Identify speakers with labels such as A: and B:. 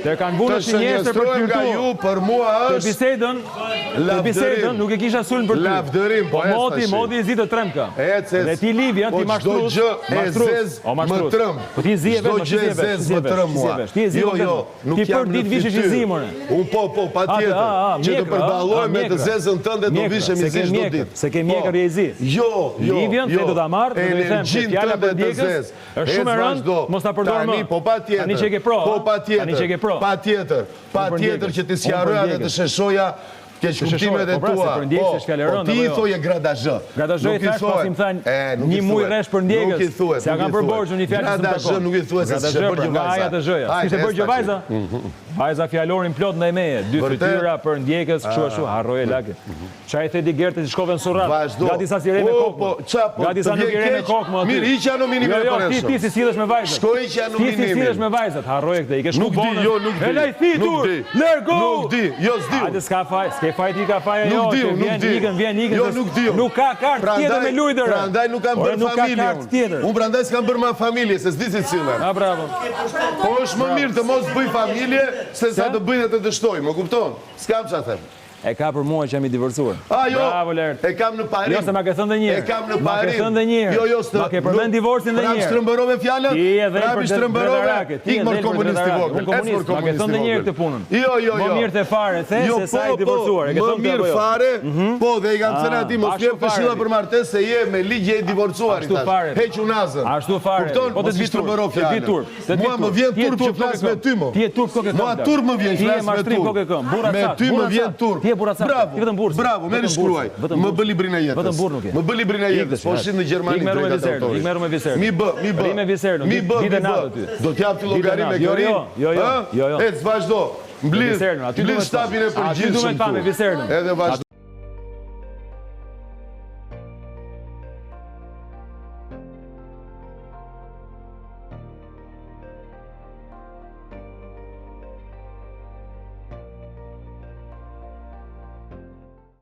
A: Të kanë vënë një njerëz për ty
B: nga ju, për mua është
A: bisedën nuk e kisha sulm për ty.
B: Lavdërim,
A: po modi i zi të tremka. Dhe ti Livian, ti mashtrues.
B: Më trëm.
A: Po ti zie vetë,
B: ti zie vetë.
A: Ti zie vetë. Ti për ditë vishesh i zimur.
B: Po, patjetër. Që të përballoj me të zezën tënde do vishemi i zi çdo ditë.
A: Se ke mjekër i zi.
B: Jo.
A: Livian, se do ta marr, do të them se fjala për djegës është shumë e rëndë, mos ta përdor më.
B: Po patjetër.
A: Tani që ke pro.
B: Po patjetër. Patjetër që ti sqaroja dhe të sheshoja keq kuptimet e tua. Po ti i thoje gradazhë.
A: Gradazhë i thash pasi më thanë një muj rresh për ndjegës. Se ka për borxhun një fjalë të
B: gradazhë nuk i thuhet se është bërgjë vajza.
A: Aja të zhëja. Kishte bërgjë vajza? Vajza fjalorin plot ndaj meje, 2 fytyra për ndjekës, kështu ashtu, harroje lagë. Çfarë the di Gerti që shkove në Surrat? Gati sa si re me kokë. Gati sa nuk re me kokë më aty.
B: Mirë, hiqja në minimum për
A: ne. Ti si sillesh me vajzat.
B: Shkoj hiqja në minimum.
A: Ti si sillesh me vajzat, harroje këtë. I ke shku bonën.
B: Nuk di.
A: Elaj fitur. Largo.
B: Nuk di. Jo s'di.
A: Hajde s'ka faj, s'ke faj ti ka faj ajo.
B: Nuk di.
A: Vjen ikën.
B: Jo nuk di.
A: Nuk ka kartë tjetër me lujdër.
B: Prandaj nuk kam bërë familje. Unë prandaj s'kam bërë më familje, se s'di si cilën.
A: Ah, bravo.
B: Po është më mirë të mos bëj familje se sa të bëj të dështoj, më kupton? S'kam çfarë them.
A: E ka për mua që jam i divorcuar.
B: Jo,
A: bravo Lert.
B: E kam në parim.
A: Jo, se ma ke thënë dhe njërë.
B: E kam në parim.
A: Ma ke thënë dhe njërë.
B: Jo,
A: ma ke përmend divorcin dhe njërë.
B: Prap shtrëmbërove fjallën.
A: Ti edhe për dredarake.
B: Ik mërë komunisti vogël.
A: Ma ke thënë dhe njërë këtë punën.
B: Jo.
A: Më mirë të fare, the se sa i divorcuar.
B: Më mirë fare, po dhe i kam thënë ati, mos jep këshilla për martesë se je me ligje e divorcuar. Heq unazën.
A: Ashtu fare.
B: Po të shtrëmbërove fjallën. Mua më vjen turp që flas me ty mo.
A: Ti je turp kokë këmbë.
B: Mua turp më vjen flas me ty. Me ty më vjen turp.
A: Ti je burracak. Ti vetëm burrë.
B: Bravo, merri shkruaj. Më bë librin e jetës.
A: Vetëm burr nuk je.
B: Më bë librin e jetës. Po shit në Gjermani drejtat autorit.
A: Ik merr me viser.
B: Mi bë.
A: Ditë natë ty.
B: Do t'jap ti llogari me këri?
A: Jo.
B: Ec vazhdo. Mbledh shtapin e përgjithshëm.
A: Ti duhet pa me viserën.
B: Edhe vazhdo.